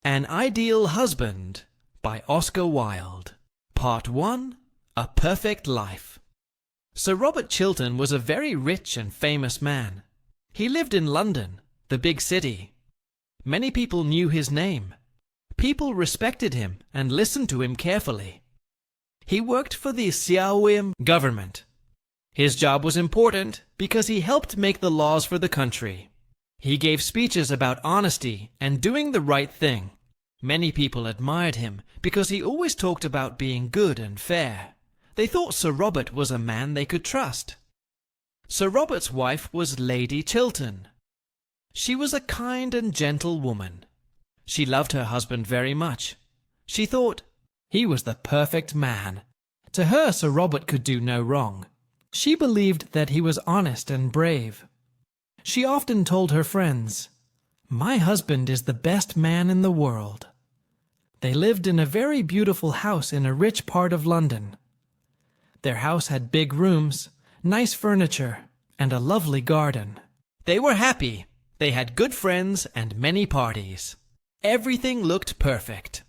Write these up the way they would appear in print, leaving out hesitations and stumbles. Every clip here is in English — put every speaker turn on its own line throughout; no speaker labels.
An Ideal Husband by Oscar Wilde. Part 1. A Perfect Life. Sir Robert Chiltern was a very rich and famous man. He lived in London, the big city. Many people knew his name. People respected him and listened to him carefully. He worked for the Siaoim government. His job was important because he helped make the laws for the country. He gave speeches about honesty and doing the right thing. Many people admired him because he always talked about being good and fair. They thought Sir Robert was a man they could trust. Sir Robert's wife was Lady Chiltern. She was a kind and gentle woman. She loved her husband very much. She thought he was the perfect man. To her, Sir Robert could do no wrong. She believed that he was honest and brave. She often told her friends, "My husband is the best man in the world." They lived in a very beautiful house in a rich part of London. Their house had big rooms, nice furniture, and a lovely garden. They were happy. They had good friends and many parties. Everything looked perfect.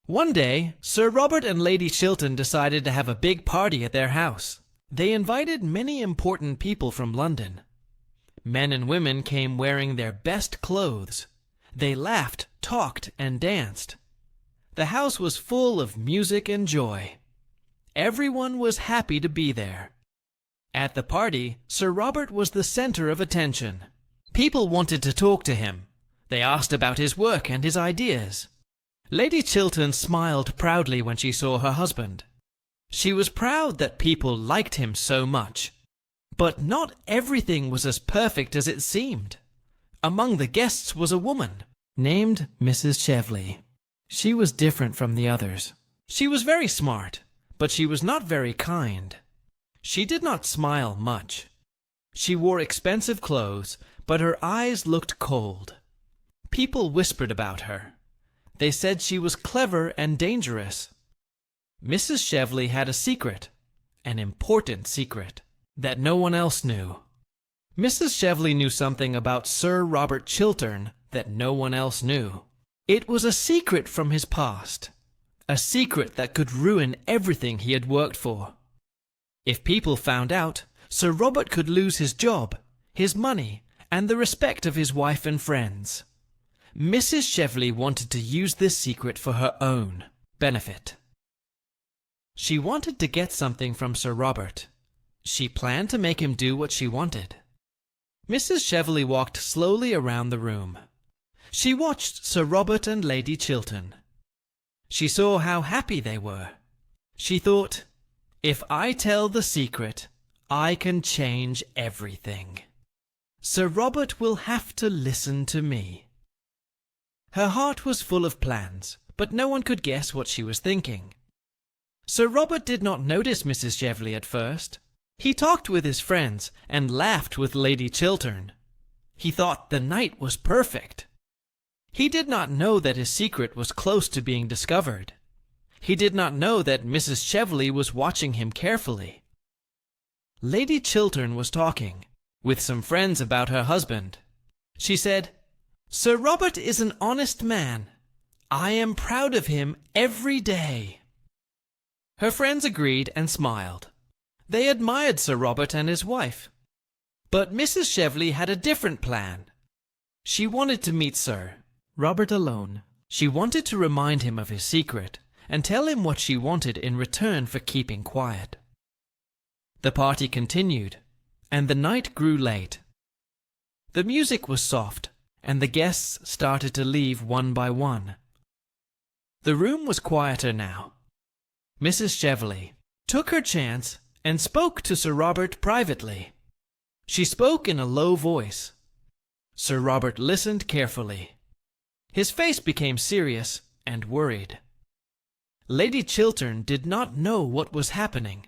One day, Sir Robert and Lady Chiltern decided to have a big party at their house. They invited many important people from London. Men and women came wearing their best clothes. They laughed, talked, and danced. The house was full of music and joy. Everyone was happy to be there. At the party, Sir Robert was the center of attention. People wanted to talk to him. They asked about his work and his ideas. Lady Chiltern smiled proudly when she saw her husband. She was proud that people liked him so much. But not everything was as perfect as it seemed. Among the guests was a woman named Mrs. Chevley. She was different from the others. She was very smart, but she was not very kind. She did not smile much. She wore expensive clothes, but her eyes looked cold. People whispered about her. They said she was clever and dangerous. Mrs. Chevley had a secret, an important secret, that no one else knew. Mrs. Chevley knew something about Sir Robert Chiltern that no one else knew. It was a secret from his past, a secret that could ruin everything he had worked for. If people found out, Sir Robert could lose his job, his money, and the respect of his wife and friends. Mrs. Chevley wanted to use this secret for her own benefit. She wanted to get something from Sir Robert. She planned to make him do what she wanted. Mrs. Chevley walked slowly around the room. She watched Sir Robert and Lady Chiltern. She saw how happy they were. She thought, "If I tell the secret, I can change everything. Sir Robert will have to listen to me." Her heart was full of plans, but no one could guess what she was thinking. Sir Robert did not notice Mrs. Chevley at first. He talked with his friends and laughed with Lady Chiltern. He thought the night was perfect. He did not know that his secret was close to being discovered. He did not know that Mrs. Chevley was watching him carefully. Lady Chiltern was talking with some friends about her husband. She said, "Sir Robert is an honest man. I am proud of him every day." Her friends agreed and smiled. They admired Sir Robert and his wife. But Mrs. Chevley had a different plan. She wanted to meet Sir Robert alone. She wanted to remind him of his secret and tell him what she wanted in return for keeping quiet. The party continued, and the night grew late. The music was soft, and the guests started to leave one by one. The room was quieter now. Mrs. Chevley took her chance and spoke to Sir Robert privately. She spoke in a low voice. Sir Robert listened carefully. His face became serious and worried. Lady Chiltern did not know what was happening.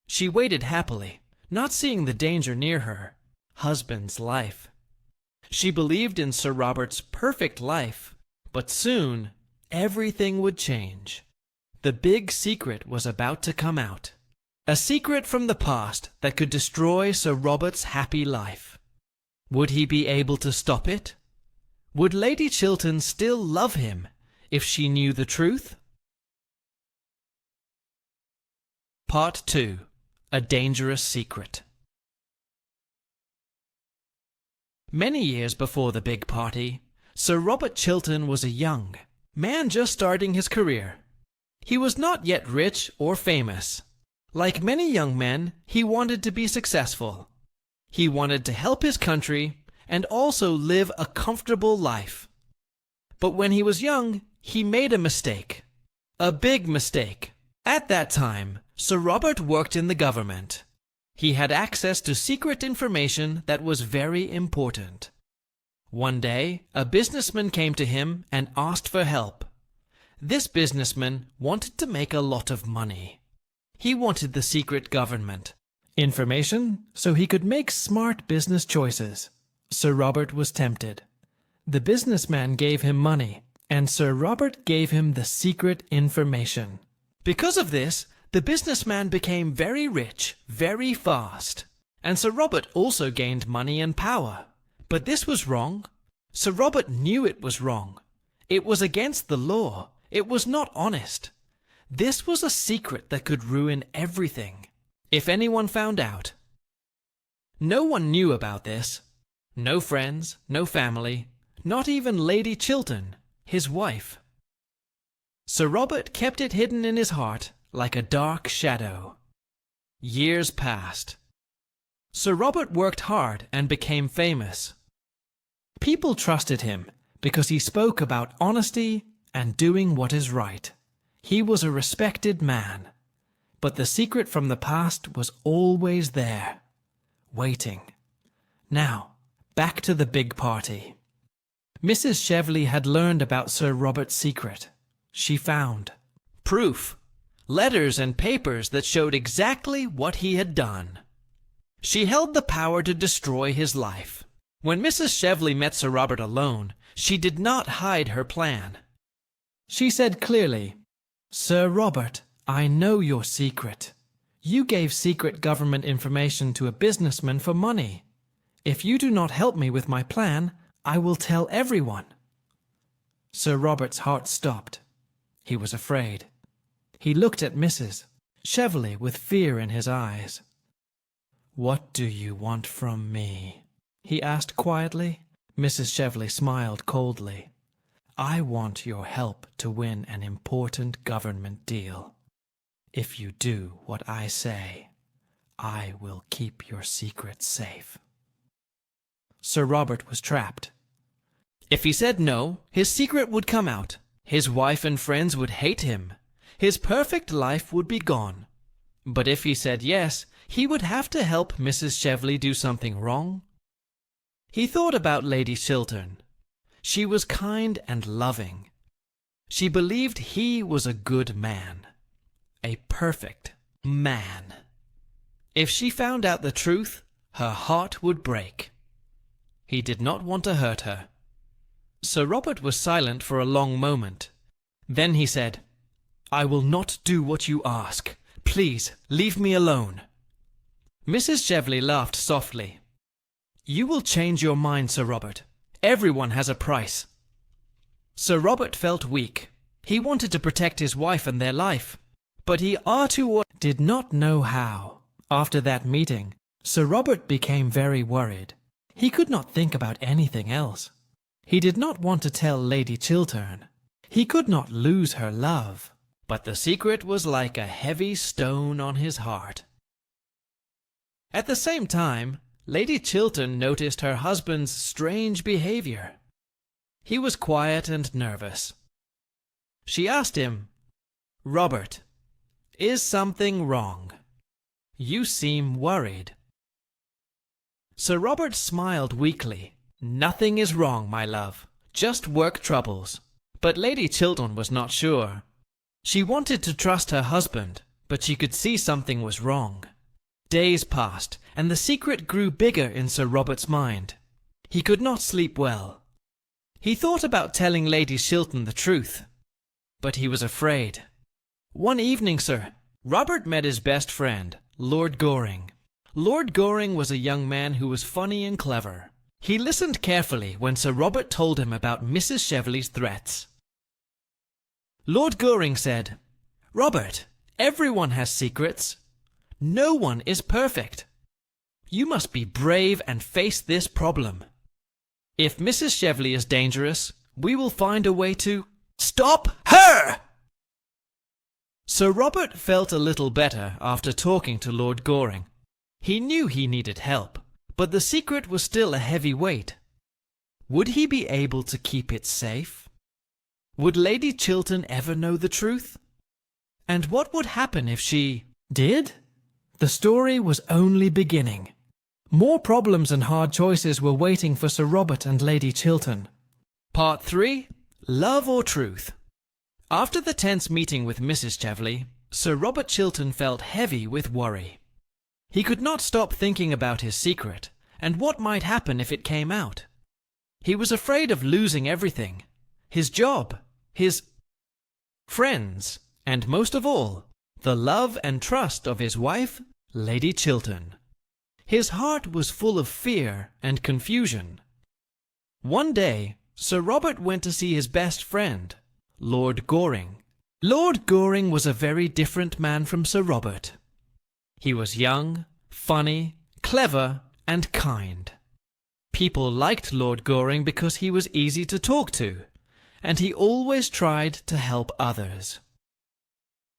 She waited happily, not seeing the danger near her husband's life. She believed in Sir Robert's perfect life, but soon everything would change. The big secret was about to come out. A secret from the past that could destroy Sir Robert's happy life. Would he be able to stop it? Would Lady Chiltern still love him if she knew the truth? Part 2. A Dangerous Secret. Many years before the big party, Sir Robert Chiltern was a young man just starting his career. He was not yet rich or famous. Like many young men, he wanted to be successful. He wanted to help his country and also live a comfortable life. But when he was young, he made a mistake. A big mistake. At that time, Sir Robert worked in the government. He had access to secret information that was very important. One day, a businessman came to him and asked for help. This businessman wanted to make a lot of money. He wanted the secret government information so he could make smart business choices. Sir Robert was tempted. The businessman gave him money, and Sir Robert gave him the secret information. Because of this, the businessman became very rich very fast, and Sir Robert also gained money and power. But this was wrong. Sir Robert knew it was wrong. It was against the law. It was not honest. This was a secret that could ruin everything if anyone found out. No one knew about this. No friends, no family, not even Lady Chiltern, his wife. Sir Robert kept it hidden in his heart like a dark shadow. Years passed. Sir Robert worked hard and became famous. People trusted him because he spoke about honesty and doing what is right. He was a respected man. But the secret from the past was always there, waiting. Now, back to the big party. Mrs. Chevely had learned about Sir Robert's secret. She found proof, letters and papers that showed exactly what he had done. She held the power to destroy his life. When Mrs. Chevely met Sir Robert alone, she did not hide her plan. She said clearly, "Sir Robert, I know your secret. You gave secret government information to a businessman for money. If you do not help me with my plan, I will tell everyone." Sir Robert's heart stopped. He was afraid. He looked at Mrs. Chevely with fear in his eyes. "What do you want from me?" he asked quietly. Mrs. Chevely smiled coldly. "I want your help to win an important government deal. If you do what I say, I will keep your secret safe." Sir Robert was trapped. If he said no, his secret would come out. His wife and friends would hate him. His perfect life would be gone. But if he said yes, he would have to help Mrs. Chevely do something wrong. He thought about Lady Chiltern. She was kind and loving. She believed he was a good man. A perfect man. If she found out the truth, her heart would break. He did not want to hurt her. Sir Robert was silent for a long moment. Then he said, "I will not do what you ask. Please, leave me alone." Mrs. Chevely laughed softly. "You will change your mind, Sir Robert. Everyone has a price." Sir Robert felt weak. He wanted to protect his wife and their life, but he did not know how. After that meeting, Sir Robert became very worried. He could not think about anything else. He did not want to tell Lady Chiltern. He could not lose her love. But the secret was like a heavy stone on his heart. At the same time, Lady Chiltern noticed her husband's strange behavior. He was quiet and nervous. She asked him, "Robert, is something wrong? You seem worried." Sir Robert smiled weakly. "Nothing is wrong, my love. Just work troubles." But Lady Chiltern was not sure. She wanted to trust her husband, but she could see something was wrong. Days passed, and the secret grew bigger in Sir Robert's mind. He could not sleep well. He thought about telling Lady Chiltern the truth, but he was afraid. One evening, Sir Robert met his best friend, Lord Goring. Lord Goring was a young man who was funny and clever. He listened carefully when Sir Robert told him about Mrs. Cheveley's threats. Lord Goring said, "Robert, everyone has secrets. No one is perfect. You must be brave and face this problem. If Mrs. Cheveley is dangerous, we will find a way to stop her." Sir Robert felt a little better after talking to Lord Goring. He knew he needed help, but the secret was still a heavy weight. Would he be able to keep it safe? Would Lady Chiltern ever know the truth? And what would happen if she did? The story was only beginning. More problems and hard choices were waiting for Sir Robert and Lady Chiltern. Part 3. Love or Truth. After the tense meeting with Mrs. Cheveley, Sir Robert Chiltern felt heavy with worry. He could not stop thinking about his secret, and what might happen if it came out. He was afraid of losing everything. His job, his friends, and most of all, the love and trust of his wife, Lady Chiltern. His heart was full of fear and confusion. One day, Sir Robert went to see his best friend, Lord Goring. Lord Goring was a very different man from Sir Robert. He was young, funny, clever, and kind. People liked Lord Goring because he was easy to talk to, and he always tried to help others.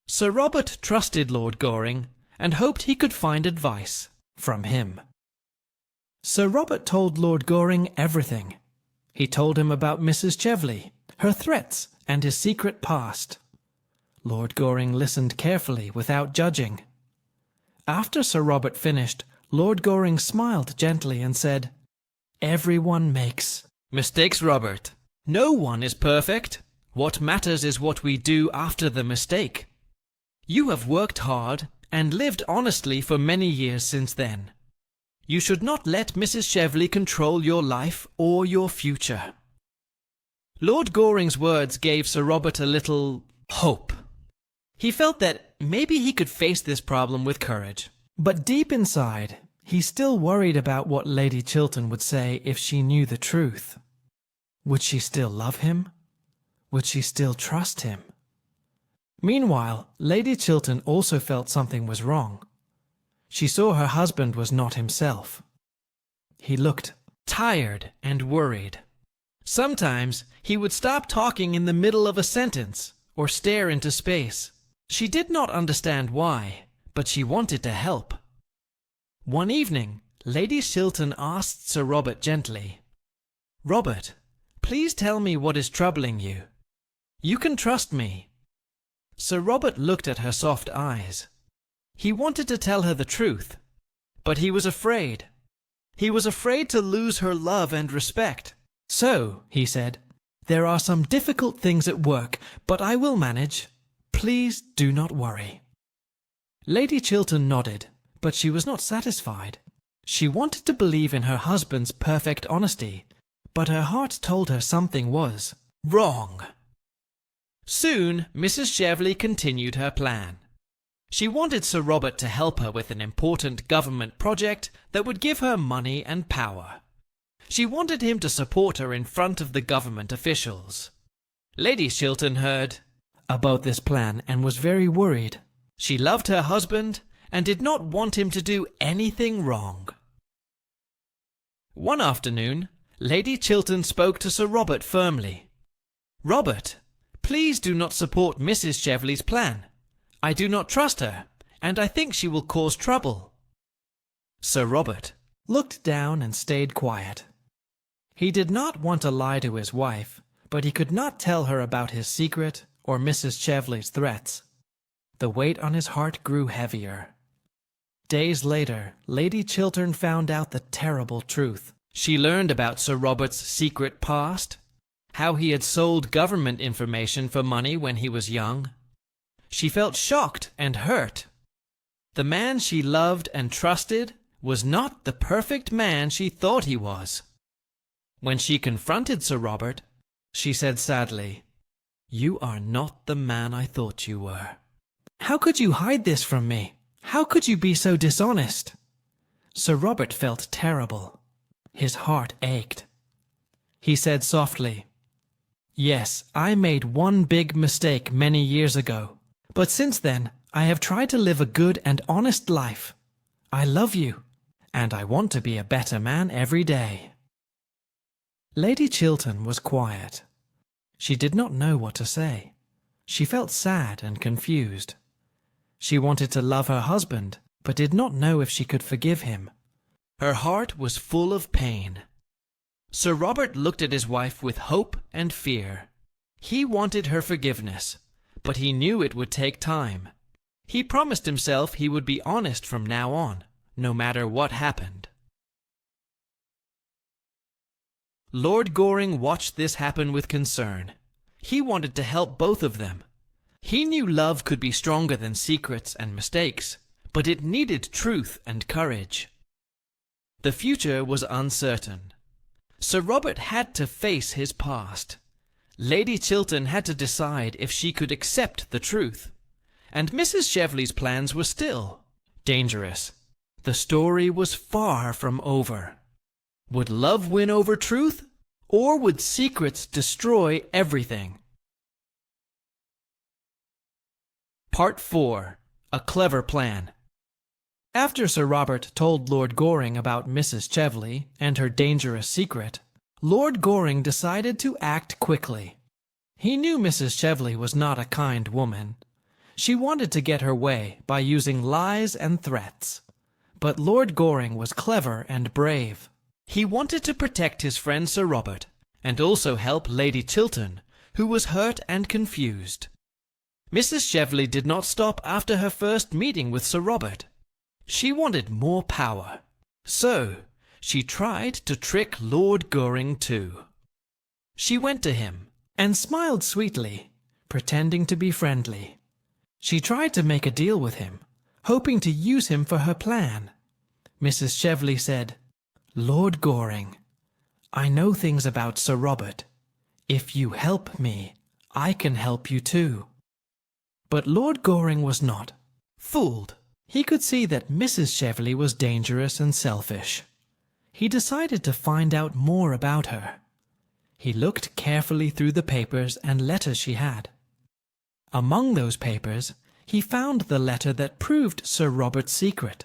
Sir Robert trusted Lord Goring and hoped he could find advice from him. Sir Robert told Lord Goring everything. He told him about Mrs. Cheveley, her threats, and his secret past. Lord Goring listened carefully without judging. After Sir Robert finished, Lord Goring smiled gently and said, "Everyone makes mistakes, Robert. No one is perfect. What matters is what we do after the mistake. You have worked hard and lived honestly for many years since then. You should not let Mrs. Cheveley control your life or your future." Lord Goring's words gave Sir Robert a little hope. He felt that maybe he could face this problem with courage. But deep inside, he still worried about what Lady Chiltern would say if she knew the truth. Would she still love him? Would she still trust him? Meanwhile, Lady Chiltern also felt something was wrong. She saw her husband was not himself. He looked tired and worried. Sometimes he would stop talking in the middle of a sentence or stare into space. She did not understand why, but she wanted to help. One evening, Lady Chiltern asked Sir Robert gently, "Robert, please tell me what is troubling you. You can trust me." Sir Robert looked at her soft eyes. He wanted to tell her the truth, but he was afraid. He was afraid to lose her love and respect. "So," he said, "there are some difficult things at work, but I will manage. Please do not worry." Lady Chiltern nodded, but she was not satisfied. She wanted to believe in her husband's perfect honesty, but her heart told her something was wrong. Soon, Mrs. Cheveley continued her plan. She wanted Sir Robert to help her with an important government project that would give her money and power. She wanted him to support her in front of the government officials. Lady Chiltern heard about this plan and was very worried. She loved her husband and did not want him to do anything wrong. One afternoon, Lady Chiltern spoke to Sir Robert firmly. "Robert, please do not support Mrs. Cheveley's plan. I do not trust her, and I think she will cause trouble." Sir Robert looked down and stayed quiet. He did not want to lie to his wife, but he could not tell her about his secret or Mrs. Cheveley's threats. The weight on his heart grew heavier. Days later, Lady Chiltern found out the terrible truth. She learned about Sir Robert's secret past, how he had sold government information for money when he was young. She felt shocked and hurt. The man she loved and trusted was not the perfect man she thought he was. When she confronted Sir Robert, she said sadly, "You are not the man I thought you were. How could you hide this from me? How could you be so dishonest?" Sir Robert felt terrible. His heart ached. He said softly, "Yes, I made one big mistake many years ago, but since then I have tried to live a good and honest life. I love you, and I want to be a better man every day." Lady Chiltern was quiet. She did not know what to say. She felt sad and confused. She wanted to love her husband, but did not know if she could forgive him. Her heart was full of pain. Sir Robert looked at his wife with hope and fear. He wanted her forgiveness, but he knew it would take time. He promised himself he would be honest from now on, no matter what happened. Lord Goring watched this happen with concern. He wanted to help both of them. He knew love could be stronger than secrets and mistakes, but it needed truth and courage. The future was uncertain. Sir Robert had to face his past. Lady Chiltern had to decide if she could accept the truth. And Mrs. Cheveley's plans were still dangerous. The story was far from over. Would love win over truth, or would secrets destroy everything? Part 4. A Clever Plan. After Sir Robert told Lord Goring about Mrs. Cheveley and her dangerous secret, Lord Goring decided to act quickly. He knew Mrs. Cheveley was not a kind woman. She wanted to get her way by using lies and threats. But Lord Goring was clever and brave. He wanted to protect his friend Sir Robert, and also help Lady Chiltern, who was hurt and confused. Mrs. Cheveley did not stop after her first meeting with Sir Robert. She wanted more power. So, she tried to trick Lord Goring too. She went to him and smiled sweetly, pretending to be friendly. She tried to make a deal with him, hoping to use him for her plan. Mrs. Cheveley said, "Lord Goring, I know things about Sir Robert. If you help me, I can help you too." But Lord Goring was not fooled. He could see that Mrs. Cheveley was dangerous and selfish. He decided to find out more about her. He looked carefully through the papers and letters she had. Among those papers, he found the letter that proved Sir Robert's secret.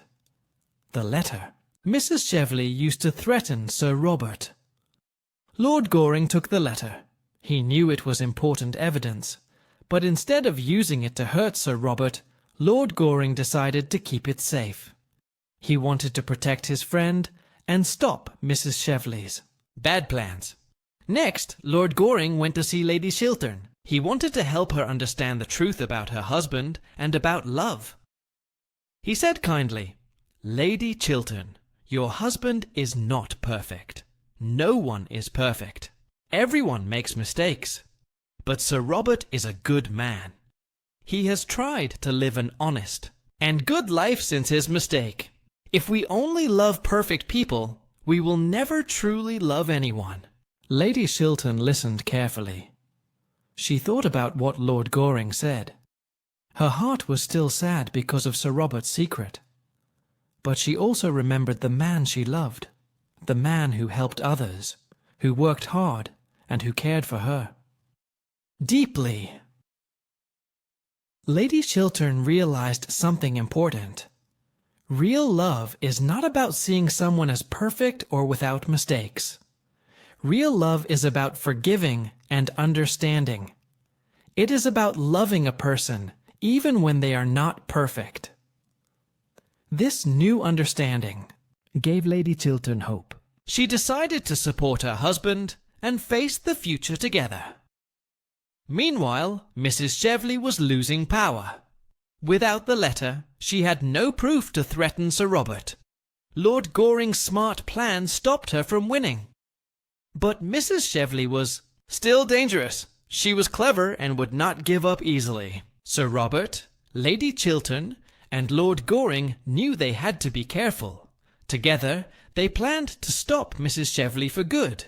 The letter. Mrs. Cheveley used to threaten Sir Robert. Lord Goring took the letter. He knew it was important evidence, but instead of using it to hurt Sir Robert, Lord Goring decided to keep it safe. He wanted to protect his friend and stop Mrs. Cheveley's bad plans. Next, Lord Goring went to see Lady Chiltern. He wanted to help her understand the truth about her husband and about love. He said kindly, "Lady Chiltern, your husband is not perfect. No one is perfect. Everyone makes mistakes. But Sir Robert is a good man. He has tried to live an honest and good life since his mistake. If we only love perfect people, we will never truly love anyone." Lady Chiltern listened carefully. She thought about what Lord Goring said. Her heart was still sad because of Sir Robert's secret. But she also remembered the man she loved, the man who helped others, who worked hard, and who cared for her deeply. Lady Chiltern realized something important. Real love is not about seeing someone as perfect or without mistakes. Real love is about forgiving and understanding. It is about loving a person even when they are not perfect. This new understanding gave Lady Chiltern hope. She decided to support her husband and face the future together. Meanwhile, Mrs. Cheveley was losing power. Without the letter, she had no proof to threaten Sir Robert. Lord Goring's smart plan stopped her from winning. But Mrs. Cheveley was still dangerous. She was clever and would not give up easily. Sir Robert, Lady Chiltern, and Lord Goring knew they had to be careful. Together, they planned to stop Mrs. Cheveley for good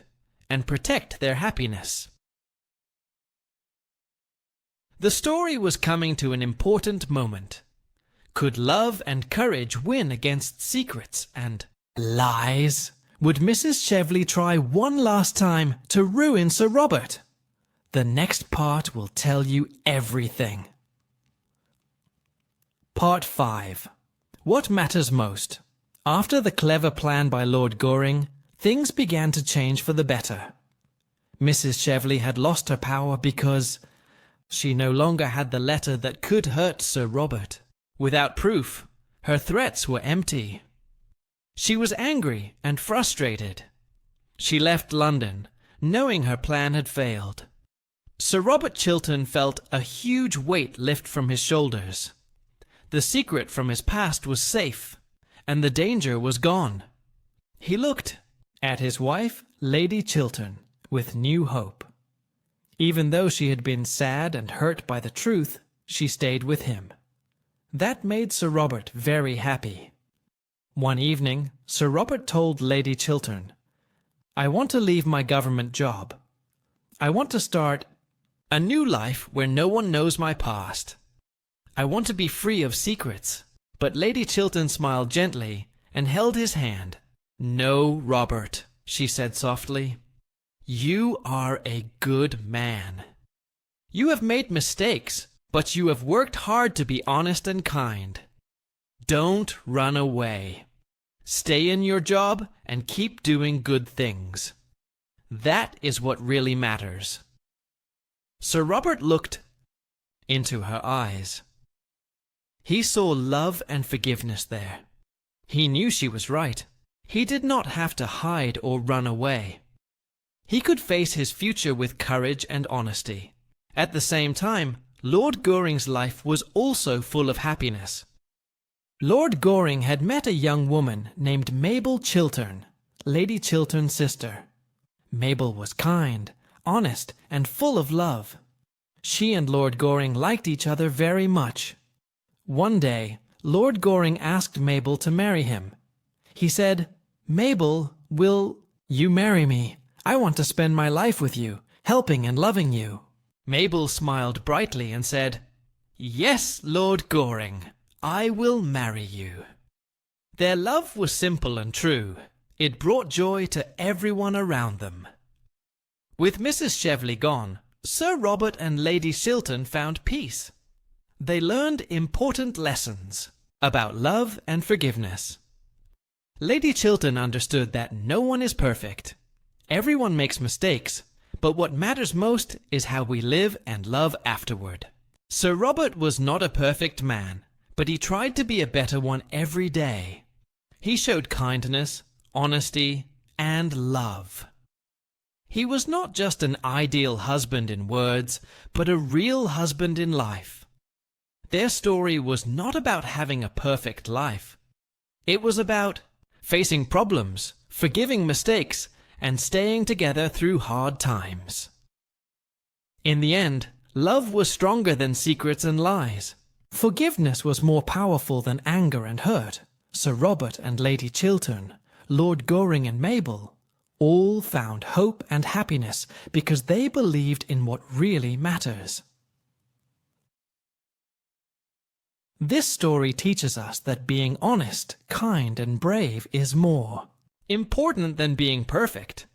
and protect their happiness. The story was coming to an important moment. Could love and courage win against secrets and lies? Would Mrs. Cheveley try one last time to ruin Sir Robert? The next part will tell you everything. Part 5. What matters most? After the clever plan by Lord Goring, things began to change for the better. Mrs. Cheveley had lost her power because she no longer had the letter that could hurt Sir Robert. Without proof, her threats were empty. She was angry and frustrated. She left London, knowing her plan had failed. Sir Robert Chiltern felt a huge weight lift from his shoulders. The secret from his past was safe, and the danger was gone. He looked at his wife, Lady Chiltern, with new hope. Even though she had been sad and hurt by the truth, she stayed with him. That made Sir Robert very happy. One evening, Sir Robert told Lady Chiltern, "I want to leave my government job. I want to start a new life where no one knows my past. I want to be free of secrets." But Lady Chiltern smiled gently and held his hand. "No, Robert," she said softly. "You are a good man. You have made mistakes, but you have worked hard to be honest and kind. Don't run away. Stay in your job and keep doing good things. That is what really matters." Sir Robert looked into her eyes. He saw love and forgiveness there. He knew she was right. He did not have to hide or run away. He could face his future with courage and honesty. At the same time, Lord Goring's life was also full of happiness. Lord Goring had met a young woman named Mabel Chiltern, Lady Chiltern's sister. Mabel was kind, honest, and full of love. She and Lord Goring liked each other very much. One day, Lord Goring asked Mabel to marry him. He said, "Mabel, will you marry me? I want to spend my life with you, helping and loving you." Mabel smiled brightly and said, "Yes, Lord Goring, I will marry you." Their love was simple and true. It brought joy to everyone around them. With Mrs. Cheveley gone, Sir Robert and Lady Chiltern found peace. They learned important lessons about love and forgiveness. Lady Chiltern understood that no one is perfect. Everyone makes mistakes, but what matters most is how we live and love afterward. Sir Robert was not a perfect man, but he tried to be a better one every day. He showed kindness, honesty, and love. He was not just an ideal husband in words, but a real husband in life. Their story was not about having a perfect life. It was about facing problems, forgiving mistakes, and staying together through hard times. In the end, love was stronger than secrets and lies. Forgiveness was more powerful than anger and hurt. Sir Robert and Lady Chiltern, Lord Goring and Mabel, all found hope and happiness because they believed in what really matters. This story teaches us that being honest, kind, and brave is more important than being perfect.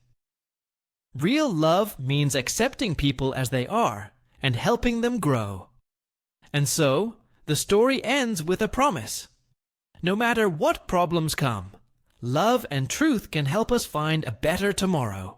Real love means accepting people as they are and helping them grow. And so, the story ends with a promise. No matter what problems come, love and truth can help us find a better tomorrow.